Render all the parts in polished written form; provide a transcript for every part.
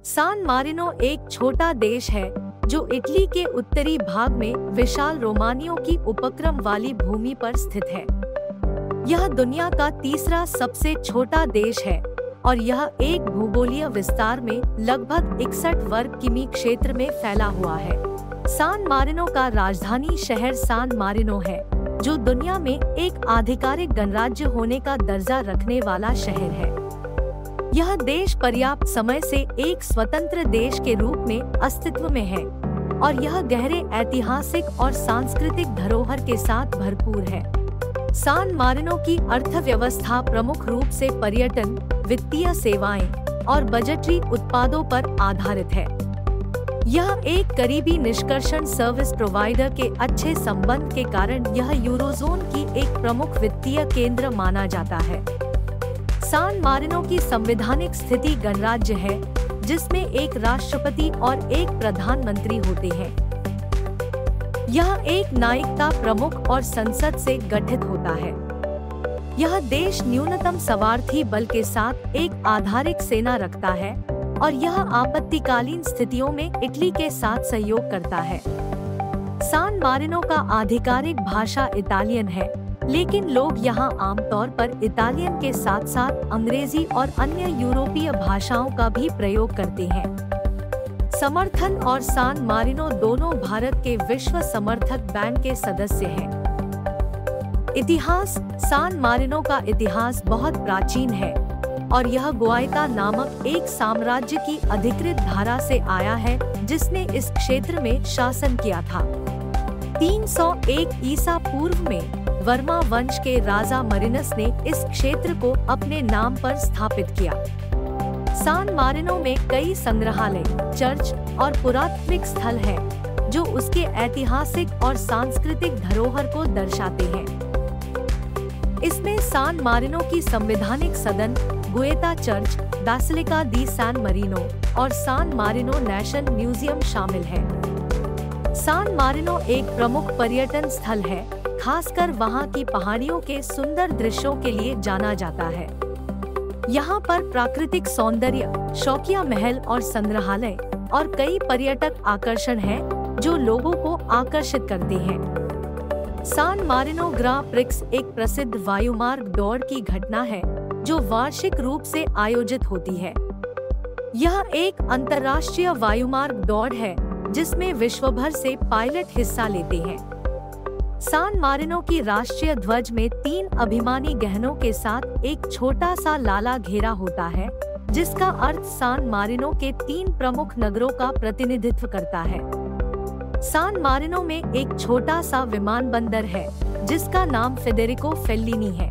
सान मारिनो एक छोटा देश है जो इटली के उत्तरी भाग में विशाल रोमानियों की उपक्रम वाली भूमि पर स्थित है। यह दुनिया का तीसरा सबसे छोटा देश है और यह एक भूगोलीय विस्तार में लगभग 61 वर्ग किमी क्षेत्र में फैला हुआ है। सान मारिनो का राजधानी शहर सान मारिनो है, जो दुनिया में एक आधिकारिक गणराज्य होने का दर्जा रखने वाला शहर है। यह देश पर्याप्त समय से एक स्वतंत्र देश के रूप में अस्तित्व में है और यह गहरे ऐतिहासिक और सांस्कृतिक धरोहर के साथ भरपूर है। सान मारिनो की अर्थव्यवस्था प्रमुख रूप से पर्यटन, वित्तीय सेवाएं और बजटरी उत्पादों पर आधारित है। यह एक करीबी निष्कर्षण सर्विस प्रोवाइडर के अच्छे संबंध के कारण यह यूरोजोन की एक प्रमुख वित्तीय केंद्र माना जाता है। सान मारिनो की संवैधानिक स्थिति गणराज्य है, जिसमें एक राष्ट्रपति और एक प्रधानमंत्री होते हैं। यह एक न्यायिकता प्रमुख और संसद से गठित होता है। यह देश न्यूनतम सवार्थी बल के साथ एक आधारिक सेना रखता है और यह आपत्तिकालीन स्थितियों में इटली के साथ सहयोग करता है। सान मारिनो का आधिकारिक भाषा इटालियन है, लेकिन लोग यहाँ आमतौर पर इटालियन के साथ साथ अंग्रेजी और अन्य यूरोपीय भाषाओं का भी प्रयोग करते हैं। समर्थन और सान मारिनो दोनों भारत के विश्व समर्थक बैंड के सदस्य हैं। इतिहास। सान मारिनो का इतिहास बहुत प्राचीन है और यह गुआइता नामक एक साम्राज्य की अधिकृत धारा से आया है, जिसने इस क्षेत्र में शासन किया था। 301 ईसा पूर्व में वर्मा वंश के राजा मरिनस ने इस क्षेत्र को अपने नाम पर स्थापित किया। सान मारिनो में कई संग्रहालय, चर्च और पुरातात्विक स्थल हैं, जो उसके ऐतिहासिक और सांस्कृतिक धरोहर को दर्शाते हैं। इसमें सान मारिनो की संवैधानिक सदन, गुएता चर्च, बैसिलिका दी सैन मरीनो और सान मारिनो नेशनल म्यूजियम शामिल है। सान मारिनो एक प्रमुख पर्यटन स्थल है, खासकर वहाँ की पहाड़ियों के सुंदर दृश्यों के लिए जाना जाता है। यहाँ पर प्राकृतिक सौंदर्य, शौकिया महल और संग्रहालय और कई पर्यटक आकर्षण हैं, जो लोगों को आकर्षित करते हैं। सान मारिनो ग्रां प्रिक्स एक प्रसिद्ध वायुमार्ग दौड़ की घटना है, जो वार्षिक रूप से आयोजित होती है। यह एक अंतर्राष्ट्रीय वायुमार्ग दौड़ है, जिसमें विश्वभर से पायलट हिस्सा लेते हैं। सान मारिनो की राष्ट्रीय ध्वज में 3 अभिमानी गहनों के साथ एक छोटा सा लाला घेरा होता है, जिसका अर्थ सान मारिनो के 3 प्रमुख नगरों का प्रतिनिधित्व करता है। सान मारिनो में एक छोटा सा विमानबंदर है, जिसका नाम फेडेरिको फेल्लिनी है।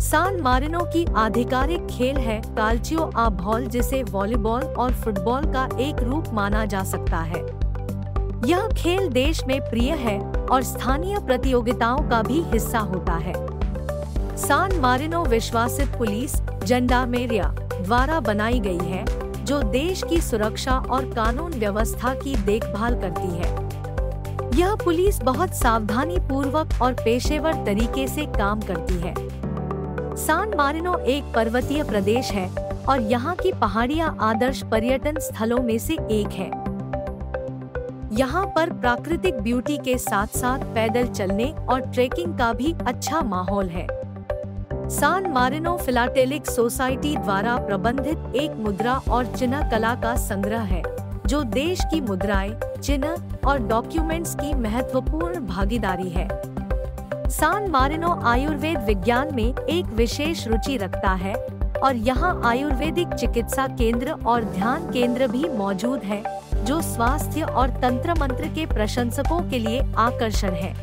सान मारिनो की आधिकारिक खेल है काल्चियो आ बॉल, जिसे वॉलीबॉल और फुटबॉल का एक रूप माना जा सकता है। यह खेल देश में प्रिय है और स्थानीय प्रतियोगिताओं का भी हिस्सा होता है। सान मारिनो विश्वासित पुलिस जेंडार्मेरिया द्वारा बनाई गई है, जो देश की सुरक्षा और कानून व्यवस्था की देखभाल करती है। यह पुलिस बहुत सावधानी पूर्वक और पेशेवर तरीके से काम करती है। सान मारिनो एक पर्वतीय प्रदेश है और यहाँ की पहाड़ियाँ आदर्श पर्यटन स्थलों में से एक है। यहाँ पर प्राकृतिक ब्यूटी के साथ साथ पैदल चलने और ट्रेकिंग का भी अच्छा माहौल है। सान मारिनो फिलाटेलिक सोसाइटी द्वारा प्रबंधित एक मुद्रा और चिन्ह कला का संग्रह है, जो देश की मुद्राएं, चिन्ह और डॉक्यूमेंट्स की महत्वपूर्ण भागीदारी है। सान मारिनो आयुर्वेद विज्ञान में एक विशेष रुचि रखता है और यहाँ आयुर्वेदिक चिकित्सा केंद्र और ध्यान केंद्र भी मौजूद है, जो स्वास्थ्य और तंत्र मंत्र के प्रशंसकों के लिए आकर्षण है।